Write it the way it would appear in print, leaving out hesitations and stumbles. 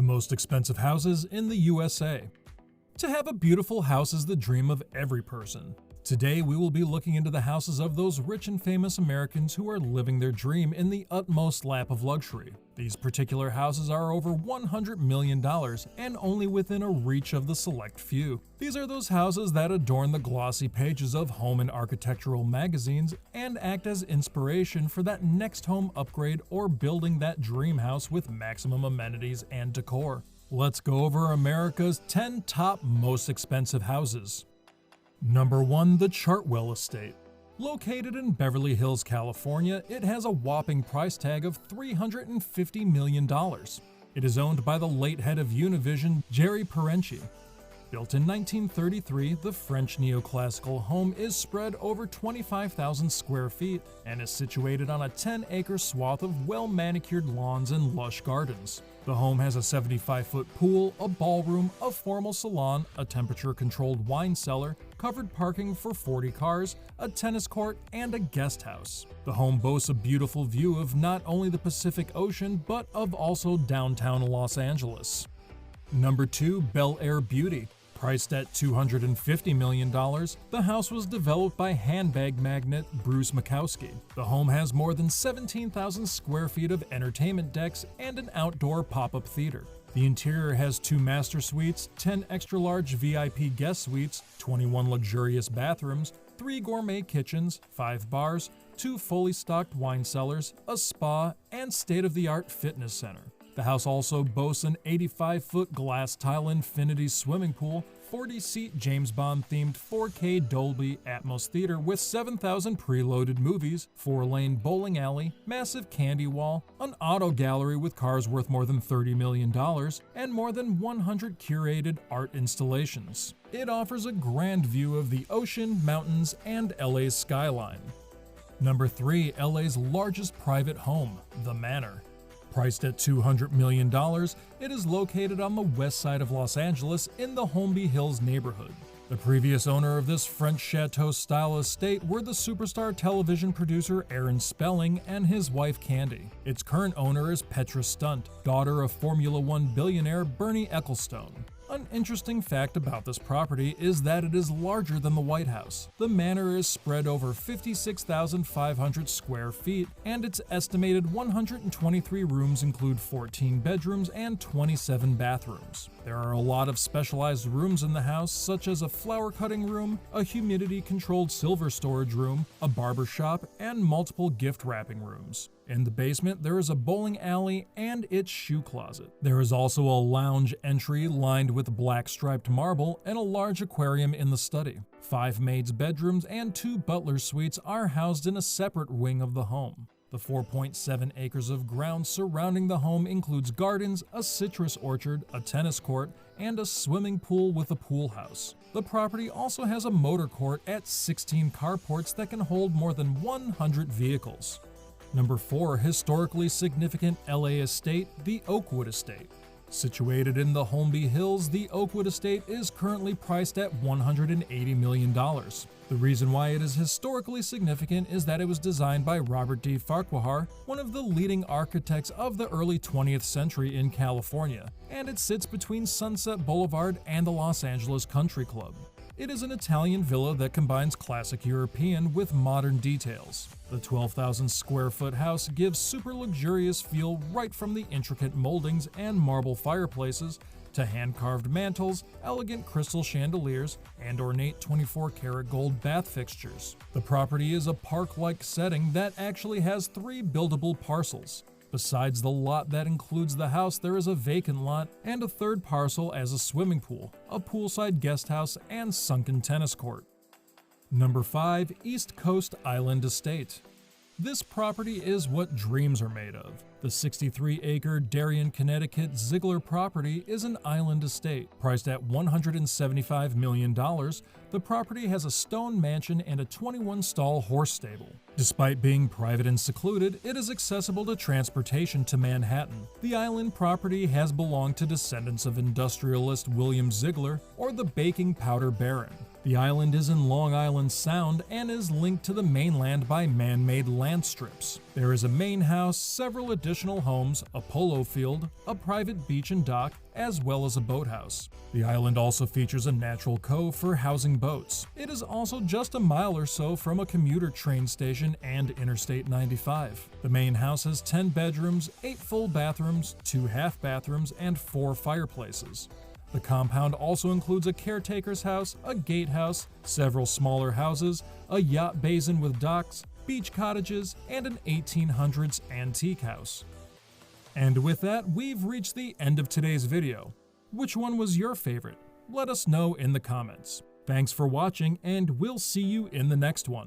The most expensive houses in the USA. To have a beautiful house is the dream of every person. Today, we will be looking into the houses of those rich and famous Americans who are living their dream in the utmost lap of luxury. These particular houses are over $100 million and only within a reach of the select few. These are those houses that adorn the glossy pages of home and architectural magazines and act as inspiration for that next home upgrade or building that dream house with maximum amenities and decor. Let's go over America's 10 top most expensive houses. Number 1. The Chartwell Estate. Located in Beverly Hills, California, it has a whopping price tag of $350 million. It is owned by the late head of Univision, Jerry Perenchie. Built in 1933, the French neoclassical home is spread over 25,000 square feet and is situated on a 10-acre swath of well-manicured lawns and lush gardens. The home has a 75-foot pool, a ballroom, a formal salon, a temperature-controlled wine cellar, covered parking for 40 cars, a tennis court, and a guest house. The home boasts a beautiful view of not only the Pacific Ocean, but of also downtown Los Angeles. Number 2. Bel Air Beauty. Priced at $250 million, the house was developed by handbag magnate Bruce Makowsky. The home has more than 17,000 square feet of entertainment decks and an outdoor pop-up theater. The interior has 2 master suites, 10 extra-large VIP guest suites, 21 luxurious bathrooms, 3 gourmet kitchens, 5 bars, 2 fully stocked wine cellars, a spa, and state-of-the-art fitness center. The house also boasts an 85-foot glass tile infinity swimming pool, 40-seat James Bond-themed 4K Dolby Atmos theater with 7,000 preloaded movies, 4-lane bowling alley, massive candy wall, an auto gallery with cars worth more than $30 million, and more than 100 curated art installations. It offers a grand view of the ocean, mountains, and LA's skyline. Number 3. LA's largest private home, The Manor. Priced at $200 million, it is located on the west side of Los Angeles in the Holmby Hills neighborhood. The previous owner of this French chateau-style estate were the superstar television producer Aaron Spelling and his wife Candy. Its current owner is Petra Stunt, daughter of Formula One billionaire Bernie Ecclestone. An interesting fact about this property is that it is larger than the White House. The manor is spread over 56,500 square feet, and its estimated 123 rooms include 14 bedrooms and 27 bathrooms. There are a lot of specialized rooms in the house, such as a flower cutting room, a humidity-controlled silver storage room, a barber shop, and multiple gift wrapping rooms. In the basement, there is a bowling alley and its shoe closet. There is also a lounge entry lined with black striped marble and a large aquarium in the study. 5 maids' bedrooms and 2 butler suites are housed in a separate wing of the home. The 4.7 acres of ground surrounding the home includes gardens, a citrus orchard, a tennis court, and a swimming pool with a pool house. The property also has a motor court at 16 carports that can hold more than 100 vehicles. Number 4. Historically significant LA estate, the Oakwood Estate. Situated in the Holmby Hills, the Oakwood Estate is currently priced at $180 million. The reason why it is historically significant is that it was designed by Robert D. Farquhar, one of the leading architects of the early 20th century in California, and it sits between Sunset Boulevard and the Los Angeles Country Club. It is an Italian villa that combines classic European with modern details. The 12,000 square foot house gives super luxurious feel right from the intricate moldings and marble fireplaces to hand-carved mantels, elegant crystal chandeliers, and ornate 24-karat gold bath fixtures. The property is a park-like setting that actually has 3 buildable parcels. Besides the lot that includes the house, there is a vacant lot and a third parcel as a swimming pool, a poolside guest house, and sunken tennis court. Number 5. East Coast Island Estate. This property is what dreams are made of. The 63-acre Darien, Connecticut Ziegler property is an island estate. Priced at $175 million, the property has a stone mansion and a 21-stall horse stable. Despite being private and secluded, it is accessible to transportation to Manhattan. The island property has belonged to descendants of industrialist William Ziegler or the baking powder baron. The island is in Long Island Sound and is linked to the mainland by man-made land strips. There is a main house, several additional homes, a polo field, a private beach and dock, as well as a boathouse. The island also features a natural cove for housing boats. It is also just a mile or so from a commuter train station and Interstate 95. The main house has 10 bedrooms, 8 full bathrooms, 2 half bathrooms, and 4 fireplaces. The compound also includes a caretaker's house, a gatehouse, several smaller houses, a yacht basin with docks, beach cottages, and an 1800s antique house. And with that, we've reached the end of today's video. Which one was your favorite? Let us know in the comments. Thanks for watching, and we'll see you in the next one.